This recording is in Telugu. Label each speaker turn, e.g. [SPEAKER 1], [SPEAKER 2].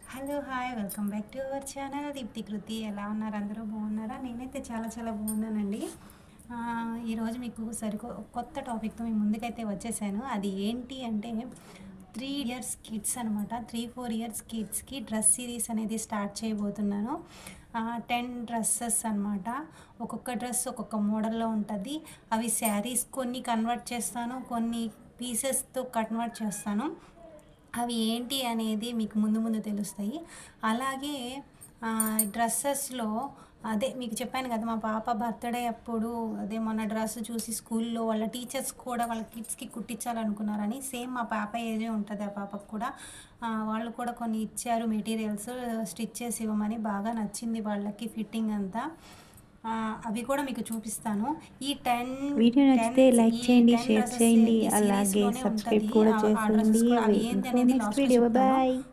[SPEAKER 1] Hello! Hi! Welcome back to our channel Deepthi Kruthi. ఎలా ఉన్నారు? అందరూ బాగున్నారా? నేనైతే చాలా చాలా బాగున్నానండి. ఈరోజు మీకు కొత్త టాపిక్‌తో మీ ముందుకైతే వచ్చేసాను. అది ఏంటి అంటే 3 ఇయర్స్ కిడ్స్ అనమాట. 3, 4 ఇయర్స్ కిడ్స్‌కి డ్రెస్ సిరీస్ అనేది స్టార్ట్ చేయబోతున్నాను. 10 డ్రెస్సెస్ అనమాట. ఒక్కొక్క డ్రెస్ ఒక్కొక్క మోడల్‌లో ఉంటది. అవి శారీస్ కొన్ని కన్వర్ట్ చేస్తాను. కొన్ని పీసెస్‌తో కన్వర్ట్ చేస్తాను. అవి ఏంటి అనేది మీకు ముందు ముందు తెలుస్తాయి. అలాగే డ్రెస్సెస్‌లో అదే మీకు చెప్పాను కదా! మా పాప బర్త్‌డే అప్పుడు అదే మొన్న డ్రెస్ చూసి స్కూల్‌లో వాళ్ళ టీచర్స్ కూడా వాళ్ళ కిడ్స్‌కి కుట్టించాలనుకున్నారని. సేమ్ మా పాప ఏజే ఉంటది ఆ పాపకు కూడా. వాళ్ళు కూడా కొన్ని ఇచ్చారు మెటీరియల్స్ స్టిచ్ చేసి ఇవ్వమని. బాగా నచ్చింది వాళ్ళకి ఫిట్టింగ్ అంతా. అవి కూడా మీకు చూపిస్తాను. ఈ 10
[SPEAKER 2] వీడియో
[SPEAKER 1] 10
[SPEAKER 2] నచ్చితే లైక్
[SPEAKER 1] ఈ
[SPEAKER 2] చేయండి,
[SPEAKER 1] 10
[SPEAKER 2] షేర్
[SPEAKER 1] డ్రెసెస్
[SPEAKER 2] చేయండి.
[SPEAKER 1] ఈ
[SPEAKER 2] అలాగే
[SPEAKER 1] సీరీస్‌లోనే
[SPEAKER 2] సబ్స్క్రైబ్
[SPEAKER 1] ఉంటది.
[SPEAKER 2] కూడా
[SPEAKER 1] ఆ
[SPEAKER 2] చేసేయండి.
[SPEAKER 1] డ్రెసెస్ కూడా అవి
[SPEAKER 2] వెయిటింగ్
[SPEAKER 1] ఏంటి
[SPEAKER 2] ఫర్
[SPEAKER 1] అనేది
[SPEAKER 2] నెక్స్ట్
[SPEAKER 1] లాస్ట్‌లో
[SPEAKER 2] వీడియో.
[SPEAKER 1] చెప్తాను.
[SPEAKER 2] బాయ్.